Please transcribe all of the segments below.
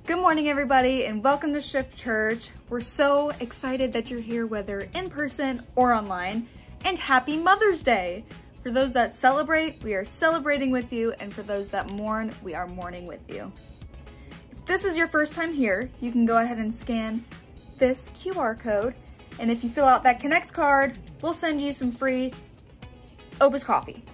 Good morning, everybody, and welcome to Shift Church. We're so excited that you're here, whether in person or online, and happy Mother's Day. For those that celebrate, we are celebrating with you, and for those that mourn, we are mourning with you. If this is your first time here, you can go ahead and scan this QR code, and if you fill out that Connects card, we'll send you some free Opus coffee.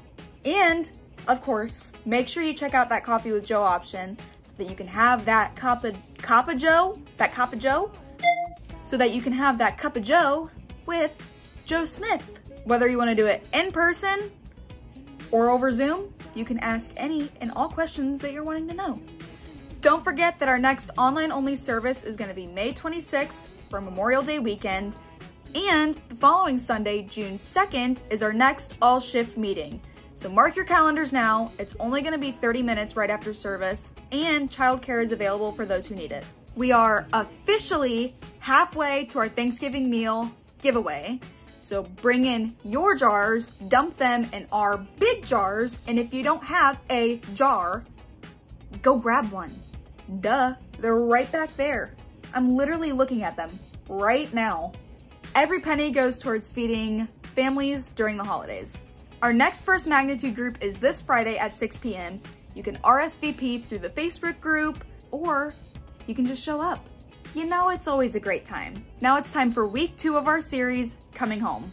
And, of course, make sure you check out that Coffee with Joe option that you can have that cup of Joe, so that you can have that cup of Joe with Joe Smith. Whether you want to do it in person or over Zoom, you can ask any and all questions that you're wanting to know. Don't forget that our next online-only service is going to be May 26th for Memorial Day weekend, and the following Sunday, June 2nd, is our next all-shift meeting. So mark your calendars now. It's only going to be 30 minutes right after service, and childcare is available for those who need it. We are officially halfway to our Thanksgiving meal giveaway. So bring in your jars, dump them in our big jars, and if you don't have a jar, go grab one. Duh, they're right back there. I'm literally looking at them right now. Every penny goes towards feeding families during the holidays. Our next First Magnitude group is this Friday at 6 p.m. You can RSVP through the Facebook group, or you can just show up. You know, it's always a great time. Now it's time for week 2 of our series, Coming Home.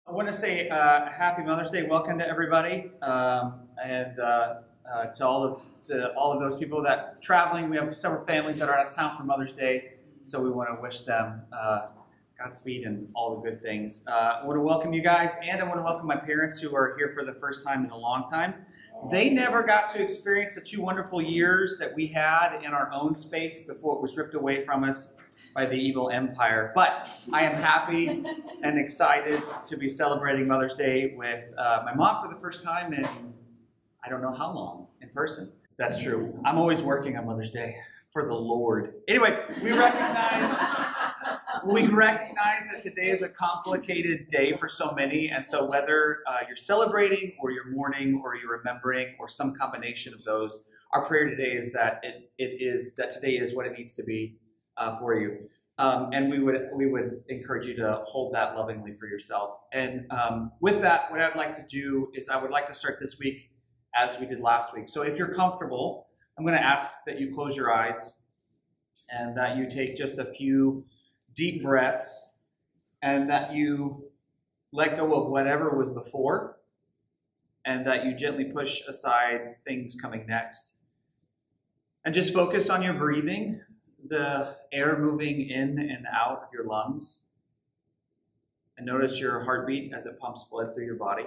I want to say Happy Mother's Day. Welcome to everybody, and to all of those people that are traveling. We have several families that are out of town for Mother's Day, so we want to wish them Godspeed and all the good things. I want to welcome you guys, and I want to welcome my parents who are here for the first time in a long time. They never got to experience the 2 wonderful years that we had in our own space before it was ripped away from us by the evil empire. But I am happy and excited to be celebrating Mother's Day with my mom for the first time in I don't know how long in person. That's true. I'm always working on Mother's Day for the Lord. Anyway, we recognize that today is a complicated day for so many, and so whether you're celebrating or you're mourning or you're remembering or some combination of those, our prayer today is that today is what it needs to be for you, and we would encourage you to hold that lovingly for yourself. And with that, what I'd like to do is I would like to start this week as we did last week. So if you're comfortable, I'm going to ask that you close your eyes and that you take just a few deep breaths and that you let go of whatever was before and that you gently push aside things coming next. And just focus on your breathing, the air moving in and out of your lungs. And notice your heartbeat as it pumps blood through your body.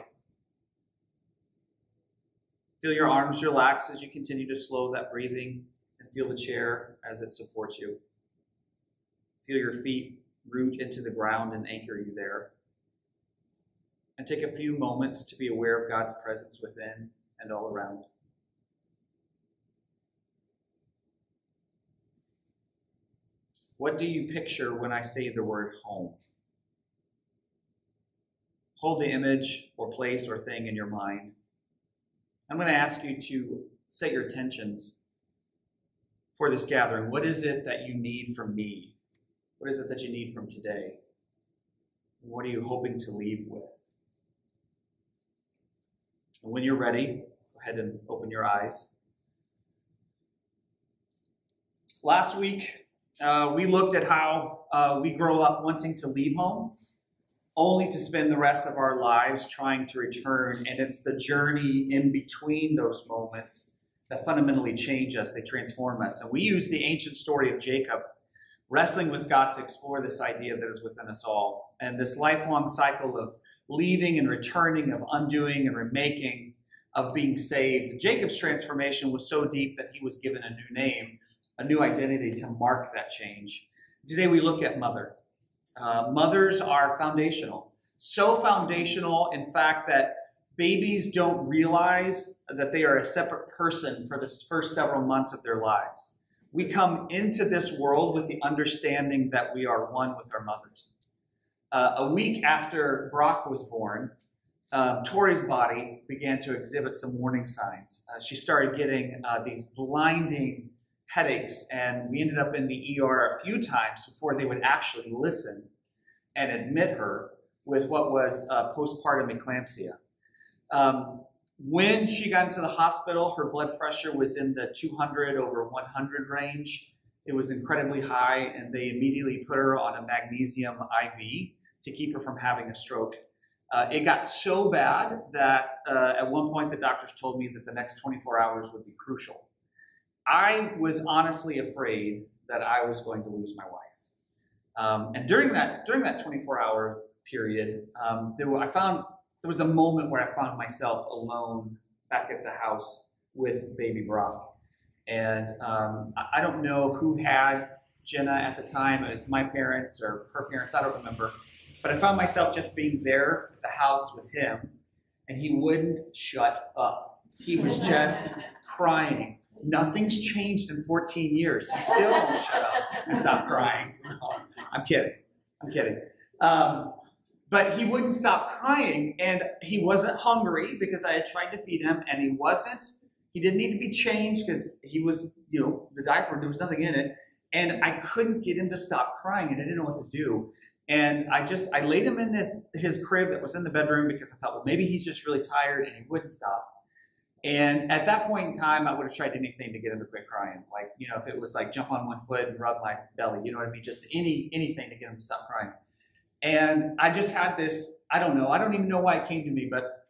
Feel your arms relax as you continue to slow that breathing, and feel the chair as it supports you. Feel your feet root into the ground and anchor you there. And take a few moments to be aware of God's presence within and all around. What do you picture when I say the word home? Hold the image or place or thing in your mind. I'm going to ask you to set your intentions for this gathering. What is it that you need from me? What is it that you need from today? What are you hoping to leave with? And when you're ready, go ahead and open your eyes. Last week, we looked at how we grow up wanting to leave home, only to spend the rest of our lives trying to return. And it's the journey in between those moments that fundamentally change us. They transform us. And we use the ancient story of Jacob wrestling with God to explore this idea that is within us all. And this lifelong cycle of leaving and returning, of undoing and remaking, of being saved. Jacob's transformation was so deep that he was given a new name, a new identity to mark that change. Today we look at mother. Mothers are foundational. So foundational, in fact, that babies don't realize that they are a separate person for the first several months of their lives. We come into this world with the understanding that we are one with our mothers. A week after Brock was born, Tori's body began to exhibit some warning signs. She started getting these blinding headaches, and we ended up in the ER a few times before they would actually listen and admit her with what was postpartum eclampsia. When she got into the hospital, her blood pressure was in the 200/100 range. It was incredibly high, and they immediately put her on a magnesium IV to keep her from having a stroke. It got so bad that at one point the doctors told me that the next 24 hours would be crucial. I was honestly afraid that I was going to lose my wife. And during that 24-hour period, there was a moment where I found myself alone back at the house with baby Brock. And I don't know who had Jenna at the time. It was my parents or her parents, I don't remember. But I found myself just being there at the house with him, and he wouldn't shut up. He was just crying. Nothing's changed in 14 years. He still won't shut up and stop crying. No, I'm kidding. But he wouldn't stop crying, and he wasn't hungry because I had tried to feed him, and he didn't need to be changed because he was, the diaper, there was nothing in it. And I couldn't get him to stop crying, and I didn't know what to do. And I laid him in his crib that was in the bedroom because I thought, well, maybe he's just really tired and he wouldn't stop. And at that point in time, I would have tried anything to get him to quit crying. Like, if it was like jump on one foot and rub my belly, you know what I mean? Just anything to get him to stop crying. And I just had this, I don't even know why it came to me, but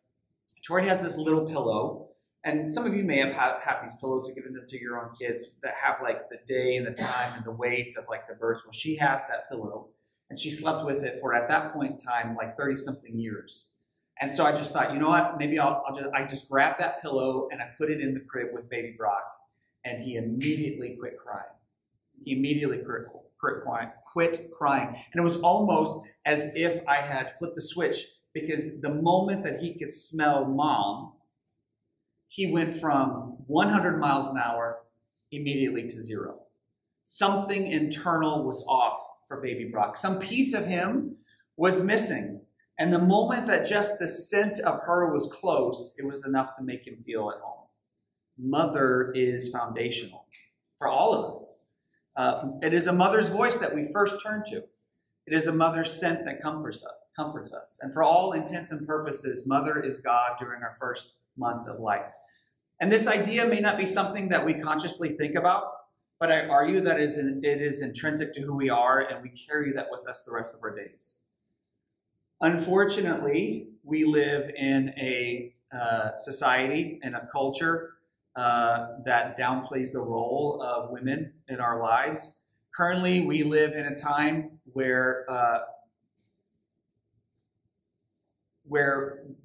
Tori has this little pillow. And some of you may have had these pillows to give them to your own kids that have like the day and the time and the weight of like the birth. Well, she has that pillow. And she slept with it for, at that point in time, like 30-something years. And so I just thought, you know what, maybe I just grabbed that pillow and I put it in the crib with baby Brock. And he immediately quit crying. He immediately quit crying. And it was almost as if I had flipped the switch, because the moment that he could smell mom, he went from 100 miles an hour immediately to 0. Something internal was off for baby Brock. Some piece of him was missing. And the moment that just the scent of her was close, it was enough to make him feel at home. Mother is foundational for all of us. It is a mother's voice that we first turn to. It is a mother's scent that comforts us. And for all intents and purposes, mother is God during our first months of life. And this idea may not be something that we consciously think about, but I argue that it is intrinsic to who we are, and we carry that with us the rest of our days. Unfortunately, we live in a society and a culture that downplays the role of women in our lives. Currently, we live in a time where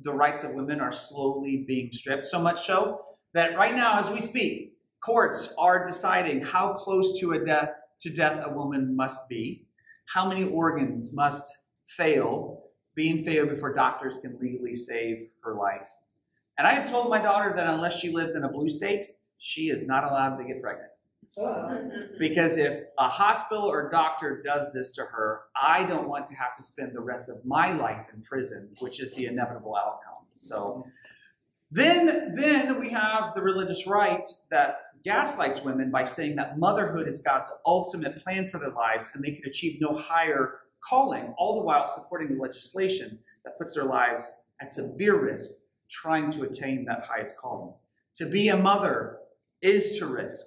the rights of women are slowly being stripped, so much so that right now, as we speak, courts are deciding how close to death a woman must be, how many organs must being failed before doctors can legally save her life. And I have told my daughter that unless she lives in a blue state, she is not allowed to get pregnant. Because if a hospital or doctor does this to her, I don't want to have to spend the rest of my life in prison, which is the inevitable outcome. So then we have the religious right that gaslights women by saying that motherhood is God's ultimate plan for their lives, and they can achieve no higher calling, all the while supporting the legislation that puts their lives at severe risk trying to attain that highest calling. To be a mother is to risk.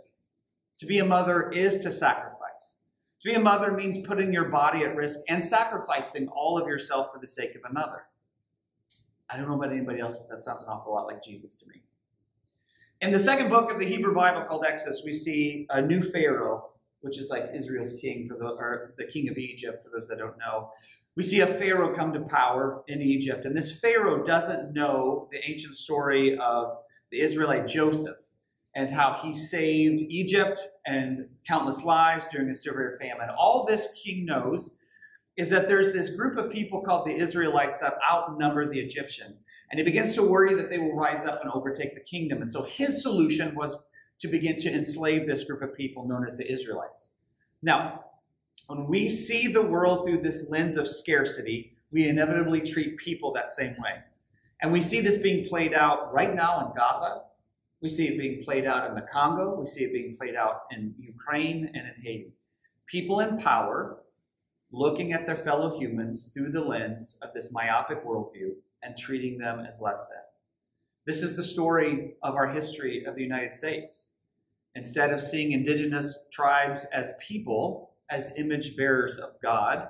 To be a mother is to sacrifice. To be a mother means putting your body at risk and sacrificing all of yourself for the sake of another. I don't know about anybody else, but that sounds an awful lot like Jesus to me. In the second book of the Hebrew Bible called Exodus, we see a new Pharaoh, which is like Israel's king, or the king of Egypt, for those that don't know. We see a Pharaoh come to power in Egypt, and this Pharaoh doesn't know the ancient story of the Israelite Joseph and how he saved Egypt and countless lives during a severe famine. All this king knows is that there's this group of people called the Israelites that outnumber the Egyptian. And he begins to worry that they will rise up and overtake the kingdom. And so his solution was to begin to enslave this group of people known as the Israelites. Now, when we see the world through this lens of scarcity, we inevitably treat people that same way. And we see this being played out right now in Gaza. We see it being played out in the Congo. We see it being played out in Ukraine and in Haiti. People in power looking at their fellow humans through the lens of this myopic worldview and treating them as less than. This is the story of our history of the United States. Instead of seeing indigenous tribes as people, as image bearers of God,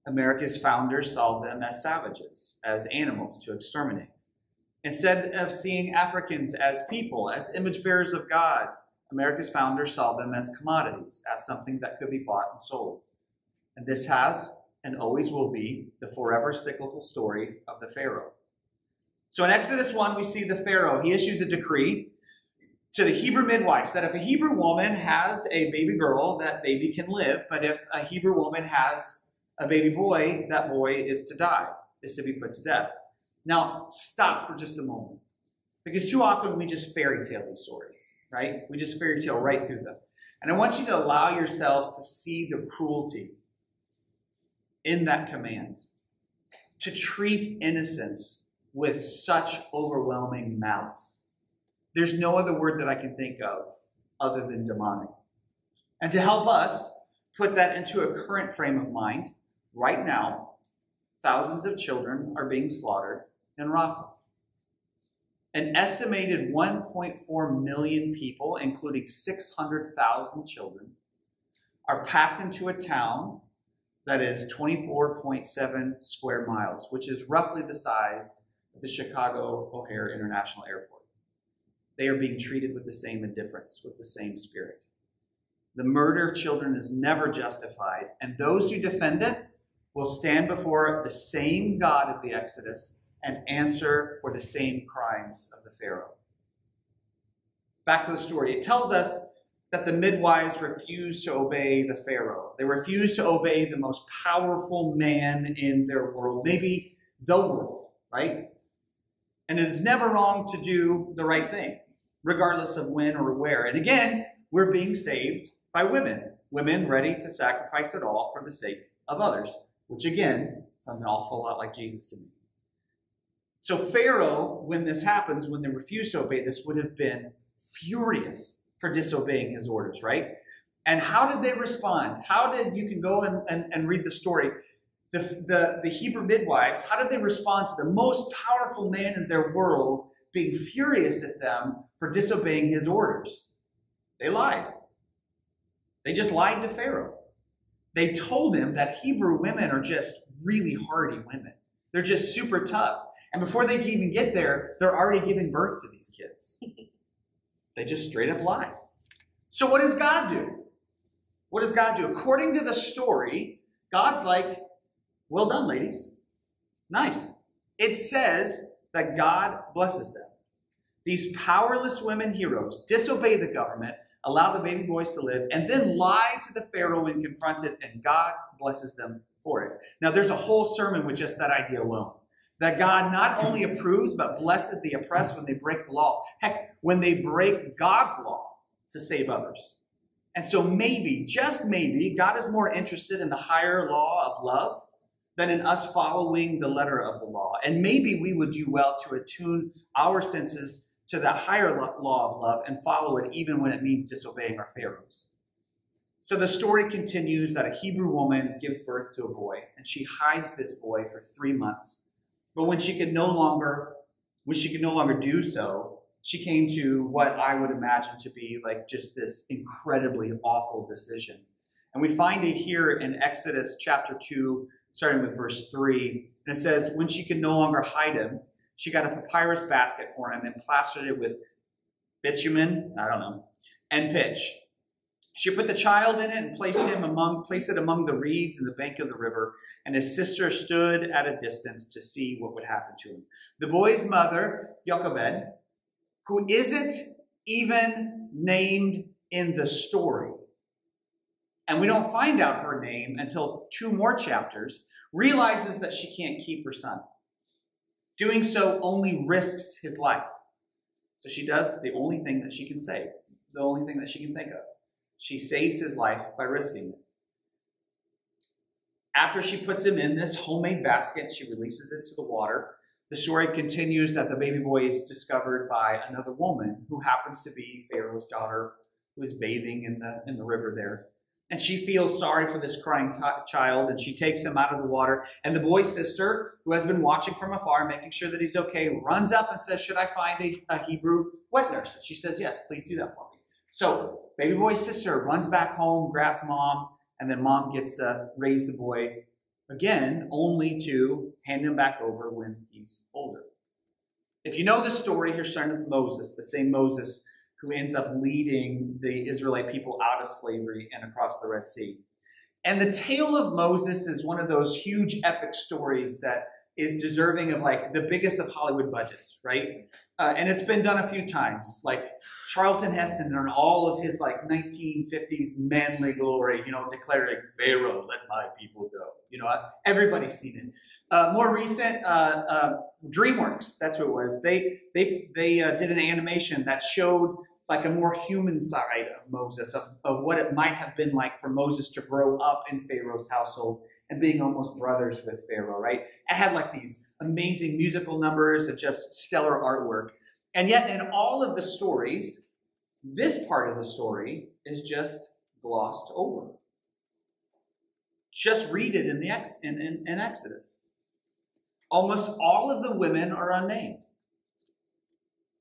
America's founders saw them as savages, as animals to exterminate. Instead of seeing Africans as people, as image bearers of God, America's founders saw them as commodities, as something that could be bought and sold. And this has and always will be the forever cyclical story of the Pharaoh. So in Exodus 1, we see the Pharaoh. He issues a decree to the Hebrew midwives that if a Hebrew woman has a baby girl, that baby can live. But if a Hebrew woman has a baby boy, that boy is to die, is to be put to death. Now, stop for just a moment. Because too often we just fairy tale these stories, right? We just fairy tale right through them. And I want you to allow yourselves to see the cruelty in that command, to treat innocence with such overwhelming malice. There's no other word that I can think of other than demonic. And to help us put that into a current frame of mind, right now, thousands of children are being slaughtered in Rafah. An estimated 1.4 million people, including 600,000 children, are packed into a town that is 24.7 square miles, which is roughly the size of the Chicago O'Hare International Airport. They are being treated with the same indifference, with the same spirit. The murder of children is never justified, and those who defend it will stand before the same God of the Exodus and answer for the same crimes of the Pharaoh. Back to the story. It tells us that the midwives refused to obey the Pharaoh. They refused to obey the most powerful man in their world, maybe the world, right? And it is never wrong to do the right thing, regardless of when or where. And again, we're being saved by women. Women ready to sacrifice it all for the sake of others, which again, sounds an awful lot like Jesus to me. So Pharaoh, when this happens, when they refuse to obey this, would have been furious for disobeying his orders, right? And how did they respond? You can go and read the story. The Hebrew midwives, how did they respond to the most powerful man in their world being furious at them for disobeying his orders? They lied. They just lied to Pharaoh. They told him that Hebrew women are just really hardy women. They're just super tough. And before they can even get there, they're already giving birth to these kids. They just straight up lie. So what does God do? What does God do? According to the story, God's like, well done, ladies. Nice. It says that God blesses them. These powerless women heroes disobey the government, allow the baby boys to live, and then lie to the Pharaoh when confronted, and God blesses them for it. Now, there's a whole sermon with just that idea alone. That God not only approves, but blesses the oppressed when they break the law. Heck, when they break God's law to save others. And so maybe, just maybe, God is more interested in the higher law of love than in us following the letter of the law. And maybe we would do well to attune our senses to that higher law of love and follow it even when it means disobeying our pharaohs. So the story continues that a Hebrew woman gives birth to a boy, and she hides this boy for 3 months. But when she could no longer do so, she came to what I would imagine to be like just this incredibly awful decision. And we find it here in Exodus chapter 2, starting with verse 3. And it says, when she could no longer hide him, she got a papyrus basket for him and plastered it with bitumen, and pitch. She put the child in it and placed it among the reeds in the bank of the river, and his sister stood at a distance to see what would happen to him. The boy's mother, Jochebed, who isn't even named in the story, and we don't find out her name until 2 more chapters, realizes that she can't keep her son. Doing so only risks his life. So she does the only thing that she can say, the only thing that she can think of. She saves his life by risking it. After she puts him in this homemade basket, she releases it to the water. The story continues that the baby boy is discovered by another woman who happens to be Pharaoh's daughter, who is bathing in the river there. And she feels sorry for this crying child, and she takes him out of the water. And the boy's sister, who has been watching from afar, making sure that he's okay, runs up and says, should I find a Hebrew wet nurse? And she says, yes, please do that for me. So baby boy's sister runs back home, grabs mom, and then mom gets to raise the boy again, only to hand him back over when he's older. If you know the story, her son is Moses, the same Moses who ends up leading the Israelite people out of slavery and across the Red Sea. And the tale of Moses is one of those huge epic stories that is deserving of like the biggest of Hollywood budgets, right? And it's been done a few times. Like Charlton Heston and all of his like 1950s manly glory, declaring, Pharaoh, let my people go. Everybody's seen it. More recent, DreamWorks, that's who it was. They did an animation that showed like a more human side of Moses, of what it might have been like for Moses to grow up in Pharaoh's household and being almost brothers with Pharaoh, right? It had like these amazing musical numbers and just stellar artwork. And yet in all of the stories, this part of the story is just glossed over. Just read it in Exodus. Almost all of the women are unnamed.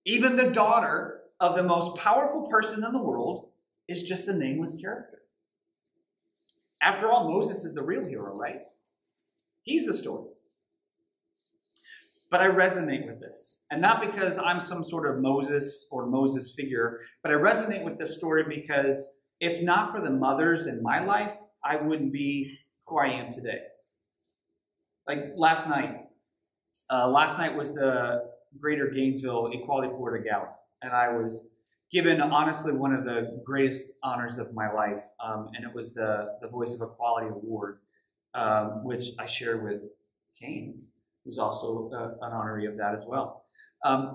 Even the daughter of the most powerful person in the world is just a nameless character. After all, Moses is the real hero, right? He's the story. But I resonate with this. And not because I'm some sort of Moses or Moses figure, but I resonate with this story because if not for the mothers in my life, I wouldn't be who I am today. Like last night was the Greater Gainesville Equality Florida Gala. And I was given, honestly, one of the greatest honors of my life. And it was the Voice of Equality Award, which I share with Kane, who's also an honoree of that as well.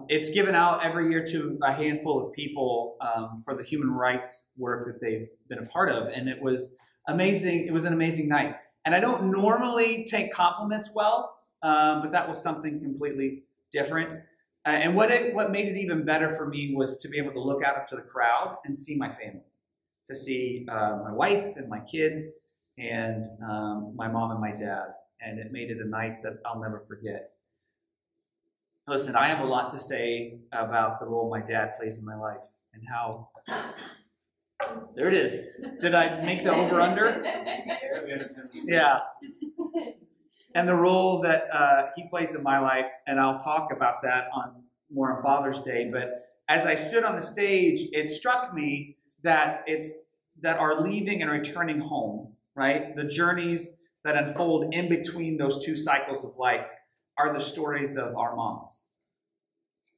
It's given out every year to a handful of people for the human rights work that they've been a part of. And it was amazing. It was an amazing night. And I don't normally take compliments well, but that was something completely different. And what made it even better for me was to be able to look out into the crowd and see my family, to see my wife and my kids and my mom and my dad. And it made it a night that I'll never forget. Listen, I have a lot to say about the role my dad plays in my life and how... There it is. Did I make the over-under? Yeah. And the role that he plays in my life, and I'll talk about that more on Father's Day. But as I stood on the stage, it struck me that our leaving and returning home, right? The journeys that unfold in between those two cycles of life are the stories of our moms.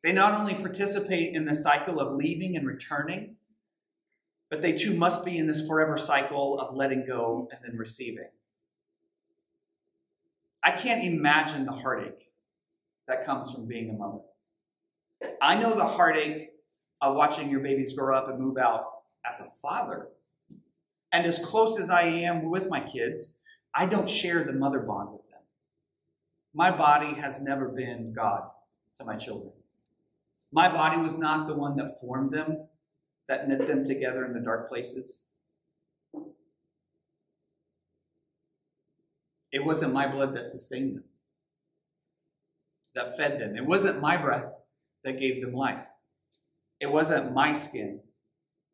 They not only participate in the cycle of leaving and returning, but they too must be in this forever cycle of letting go and then receiving. I can't imagine the heartache that comes from being a mother. I know the heartache of watching your babies grow up and move out as a father. And as close as I am with my kids, I don't share the mother bond with them. My body has never been God to my children. My body was not the one that formed them, that knit them together in the dark places. It wasn't my blood that sustained them, that fed them. It wasn't my breath that gave them life. It wasn't my skin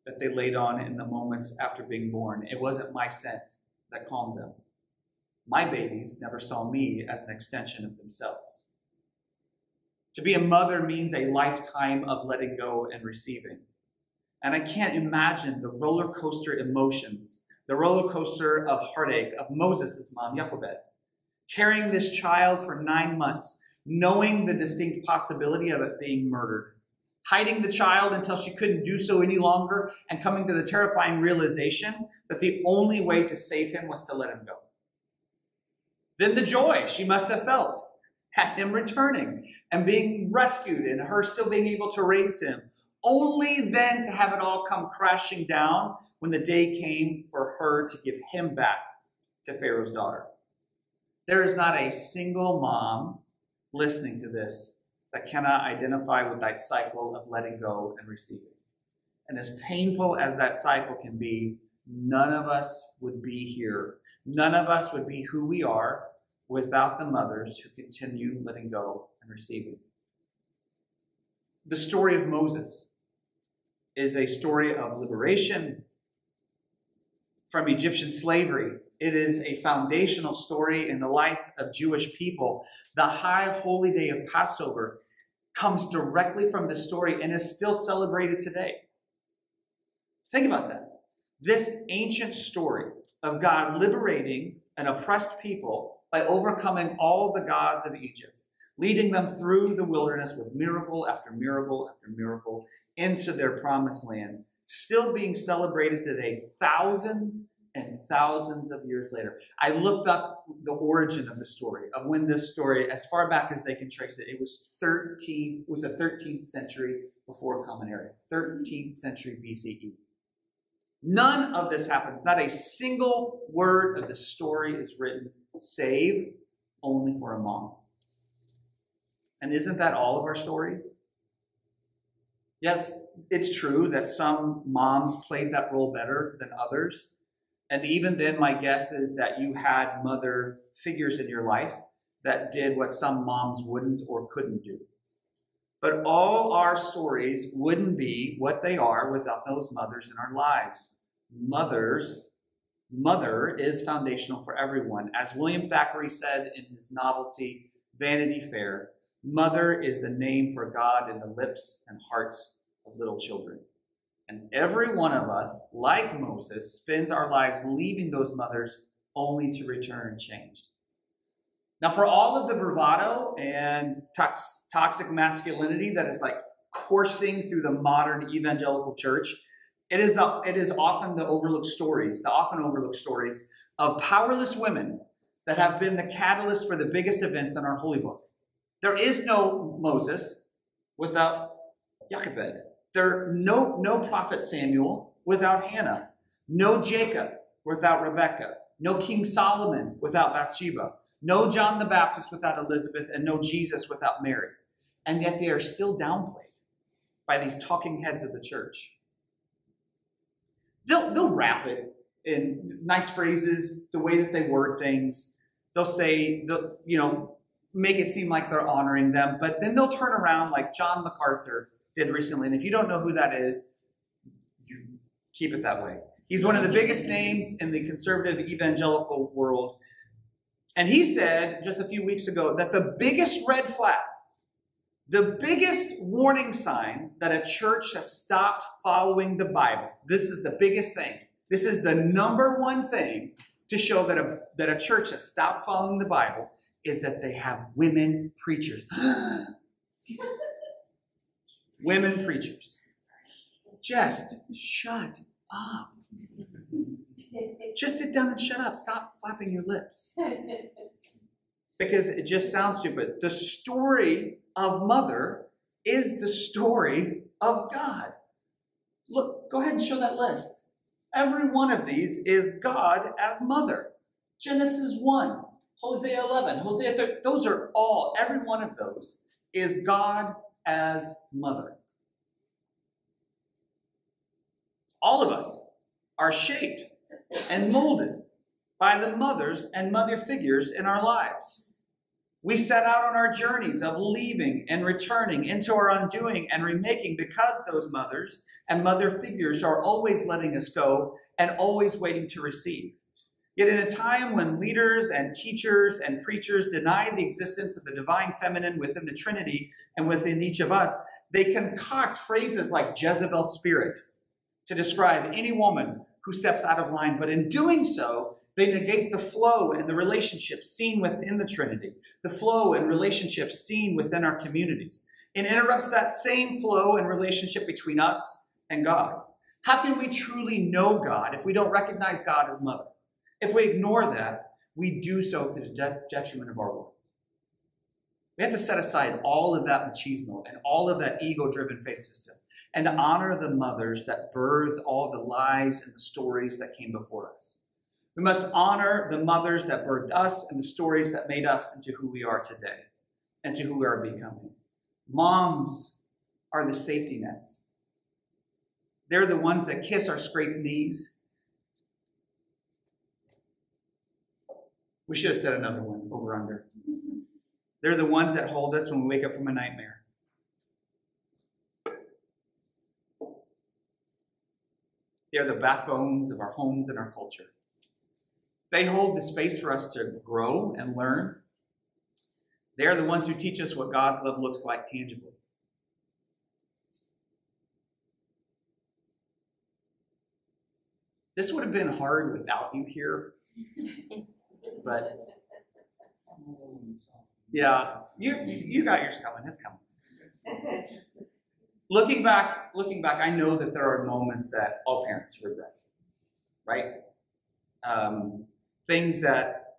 that they laid on in the moments after being born. It wasn't my scent that calmed them. My babies never saw me as an extension of themselves. To be a mother means a lifetime of letting go and receiving. And I can't imagine the roller coaster emotions, the roller coaster of heartache of Moses' mom, Jochebed, carrying this child for 9 months, knowing the distinct possibility of it being murdered, hiding the child until she couldn't do so any longer, and coming to the terrifying realization that the only way to save him was to let him go. Then the joy she must have felt at him returning and being rescued and her still being able to raise him, only then to have it all come crashing down when the day came for her to give him back to Pharaoh's daughter. There is not a single mom listening to this that cannot identify with that cycle of letting go and receiving. And as painful as that cycle can be, none of us would be here. None of us would be who we are without the mothers who continue letting go and receiving. The story of Moses is a story of liberation from Egyptian slavery. It is a foundational story in the life of Jewish people. The high holy day of Passover comes directly from this story and is still celebrated today. Think about that. This ancient story of God liberating an oppressed people by overcoming all the gods of Egypt, leading them through the wilderness with miracle after miracle after miracle into their promised land, still being celebrated today, thousands and thousands of years later. I looked up the origin of the story, of when this story, as far back as they can trace it, it was the 13th century before Common Era, 13th century BCE. None of this happens. Not a single word of the story is written, save only for a mom. And isn't that all of our stories? Yes, it's true that some moms played that role better than others. And even then, my guess is that you had mother figures in your life that did what some moms wouldn't or couldn't do. But all our stories wouldn't be what they are without those mothers in our lives. Mother is foundational for everyone. As William Thackeray said in his novelty, Vanity Fair, mother is the name for God in the lips and hearts of little children. And every one of us, like Moses, spends our lives leaving those mothers only to return changed. Now, for all of the bravado and toxic masculinity that is like coursing through the modern evangelical church, it is often the often overlooked stories of powerless women that have been the catalyst for the biggest events in our holy book. There is no Moses without Jochebed. No prophet Samuel without Hannah. No Jacob without Rebekah. No King Solomon without Bathsheba. No John the Baptist without Elizabeth. And no Jesus without Mary. And yet they are still downplayed by these talking heads of the church. They'll wrap it in nice phrases, the way that they word things. They'll say, make it seem like they're honoring them. But then they'll turn around like John MacArthur did recently. And if you don't know who that is, you keep it that way. He's one of the biggest names in the conservative evangelical world. And he said just a few weeks ago that the biggest red flag, the biggest warning sign that a church has stopped following the Bible, this is the biggest thing. This is the number one thing to show that a church has stopped following the Bible, is that they have women preachers. Women preachers. Just shut up. Just sit down and shut up. Stop flapping your lips. Because it just sounds stupid. The story of mother is the story of God. Look, go ahead and show that list. Every one of these is God as mother. Genesis 1, Hosea 11, Hosea 13. Those are all, every one of those is God as mother. All of us are shaped and molded by the mothers and mother figures in our lives. We set out on our journeys of leaving and returning into our undoing and remaking because those mothers and mother figures are always letting us go and always waiting to receive. Yet in a time when leaders and teachers and preachers deny the existence of the divine feminine within the Trinity and within each of us, they concoct phrases like Jezebel spirit to describe any woman who steps out of line. But in doing so, they negate the flow and the relationships seen within the Trinity, the flow and relationships seen within our communities. It interrupts that same flow and relationship between us and God. How can we truly know God if we don't recognize God as mother? If we ignore that, we do so to the detriment of our world. We have to set aside all of that machismo and all of that ego-driven faith system and honor the mothers that birthed all the lives and the stories that came before us. We must honor the mothers that birthed us and the stories that made us into who we are today. and to who we are becoming. Moms are the safety nets. They're the ones that kiss our scraped knees. We should have said another one, over under. They're the ones that hold us when we wake up from a nightmare. They're the backbones of our homes and our culture. They hold the space for us to grow and learn. They're the ones who teach us what God's love looks like tangibly. This would have been hard without you here. But yeah, you got yours coming. It's coming. Looking back, I know that there are moments that all parents regret, right? Things that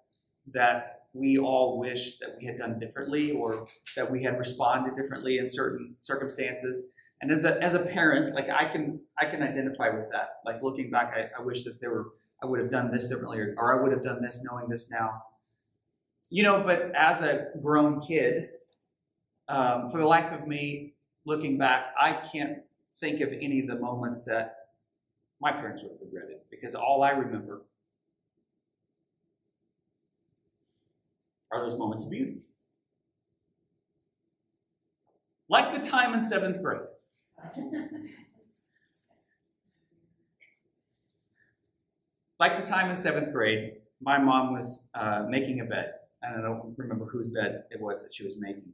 we all wish that we had done differently, or that we had responded differently in certain circumstances. And as a parent, like I can identify with that. Like looking back, I wish that I would have done this differently, or I would have done this knowing this now. But as a grown kid, for the life of me, looking back, I can't think of any of the moments that my parents would have regretted, because all I remember are those moments of beauty. Like the time in 7th grade. Like the time in 7th grade, my mom was making a bed. And I don't remember whose bed it was that she was making.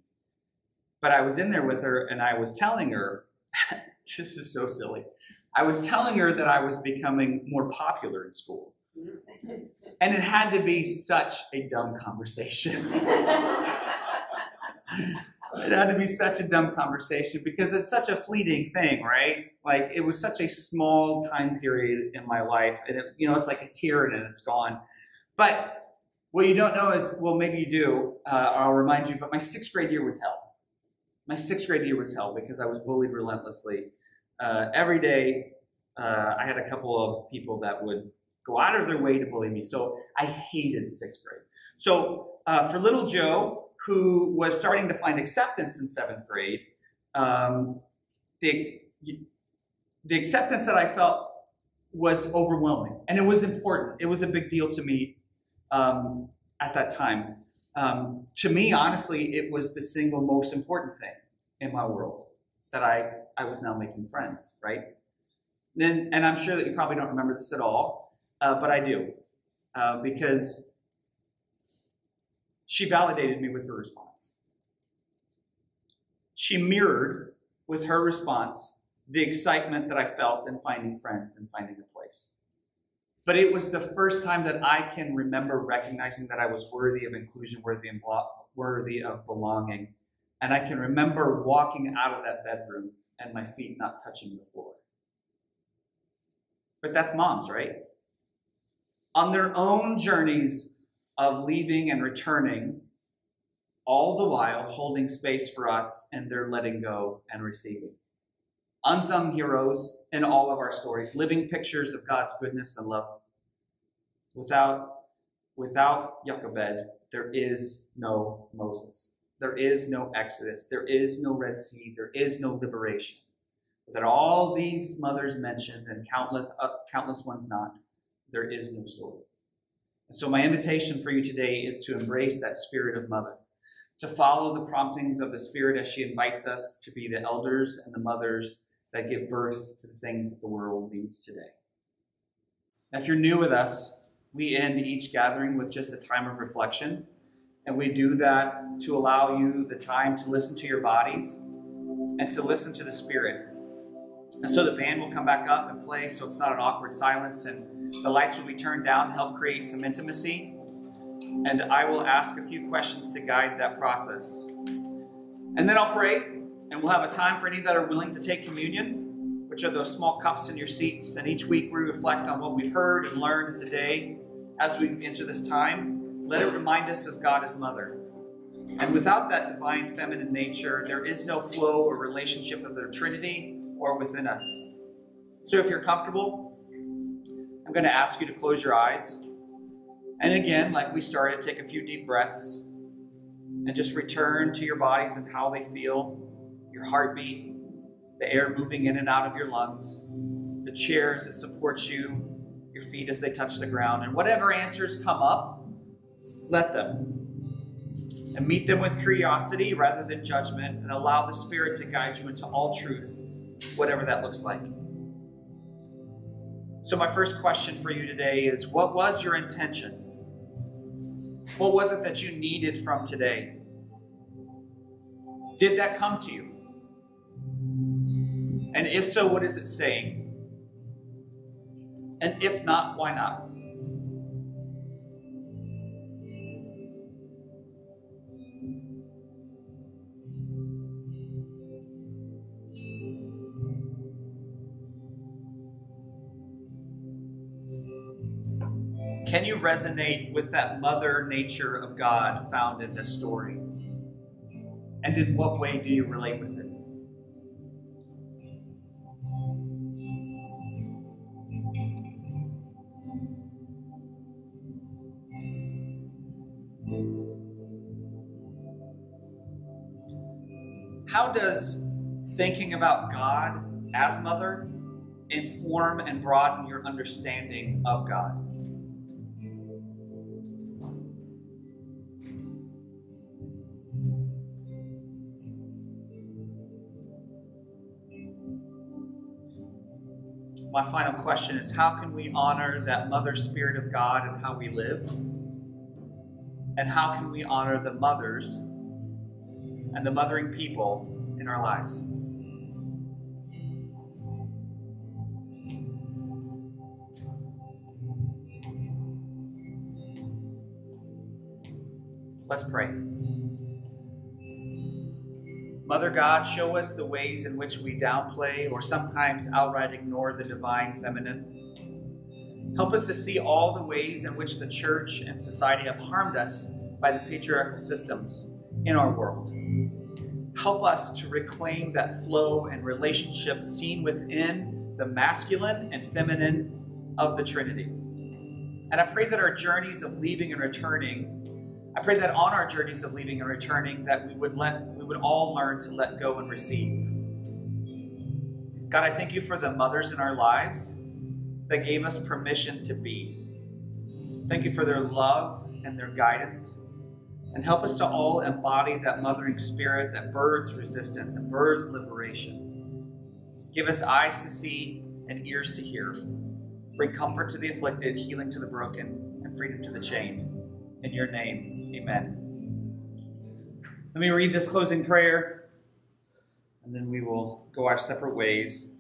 But I was in there with her, and I was telling her, this is so silly. I was telling her that I was becoming more popular in school. And it had to be such a dumb conversation. It had to be such a dumb conversation because it's such a fleeting thing, right? Like, it was such a small time period in my life. And, it's like it's here and then it's gone. But what you don't know is, well, maybe you do, I'll remind you, but my 6th grade year was hell. My 6th grade year was hell because I was bullied relentlessly. Every day, I had a couple of people that would go out of their way to bully me. So I hated 6th grade. So for little Joe, who was starting to find acceptance in 7th grade, the acceptance that I felt was overwhelming. And it was important. It was a big deal to me at that time. To me, honestly, it was the single most important thing in my world, that I was now making friends, right? And I'm sure that you probably don't remember this at all, but I do, because she validated me with her response. She mirrored with her response the excitement that I felt in finding friends and finding a place. But it was the first time that I can remember recognizing that I was worthy of inclusion, worthy of belonging. And I can remember walking out of that bedroom and my feet not touching the floor. But that's moms, right? On their own journeys of leaving and returning, all the while holding space for us and their letting go and receiving. Unsung heroes in all of our stories, living pictures of God's goodness and love. Without Jochebed, there is no Moses. There is no Exodus. There is no Red Sea. There is no liberation. Without all these mothers mentioned, and countless ones not, there is no story. And so my invitation for you today is to embrace that spirit of mother, to follow the promptings of the Spirit as she invites us to be the elders and the mothers that give birth to the things that the world needs today. Now, if you're new with us, we end each gathering with just a time of reflection. And we do that to allow you the time to listen to your bodies and to listen to the Spirit. And so the band will come back up and play so it's not an awkward silence, and the lights will be turned down to help create some intimacy. And I will ask a few questions to guide that process. And then I'll pray, and we'll have a time for any that are willing to take communion, which are those small cups in your seats. And each week we reflect on what we've heard and learned as a day as we enter this time. Let it remind us as God is mother. And without that divine feminine nature, there is no flow or relationship of the Trinity or within us. So if you're comfortable, I'm going to ask you to close your eyes. And again, like we started, take a few deep breaths. and just return to your bodies and how they feel, your heartbeat, the air moving in and out of your lungs, the chairs that support you, your feet as they touch the ground, and whatever answers come up, let them. And meet them with curiosity rather than judgment, and allow the Spirit to guide you into all truth, whatever that looks like. So my first question for you today is, what was your intention? What was it that you needed from today? Did that come to you? And if so, what is it saying? And if not, why not? Can you resonate with that mother nature of God found in this story? And in what way do you relate with it? How does thinking about God as mother inform and broaden your understanding of God? My final question is, how can we honor that mother spirit of God in how we live? And how can we honor the mothers and the mothering people in our lives? Let's pray. Mother God, show us the ways in which we downplay or sometimes outright ignore the divine feminine. Help us to see all the ways in which the church and society have harmed us by the patriarchal systems in our world. Help us to reclaim that flow and relationship seen within the masculine and feminine of the Trinity. And I pray that our journeys of leaving and returning, I pray that on our journeys of leaving and returning, that we would all learn to let go and receive. God, I thank you for the mothers in our lives that gave us permission to be. Thank you for their love and their guidance. And help us to all embody that mothering spirit that births resistance and births liberation. Give us eyes to see and ears to hear. Bring comfort to the afflicted, healing to the broken, and freedom to the chained. In your name, amen. Let me read this closing prayer, and then we will go our separate ways.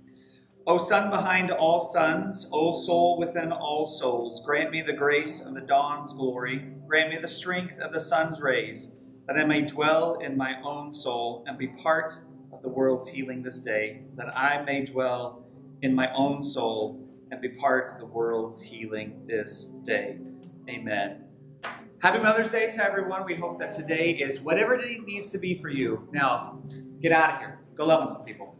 O Sun behind all suns, O soul within all souls, grant me the grace of the dawn's glory. Grant me the strength of the sun's rays, that I may dwell in my own soul and be part of the world's healing this day, that I may dwell in my own soul and be part of the world's healing this day. Amen. Happy Mother's Day to everyone. We hope that today is whatever it needs to be for you. Now, get out of here. Go love on some people.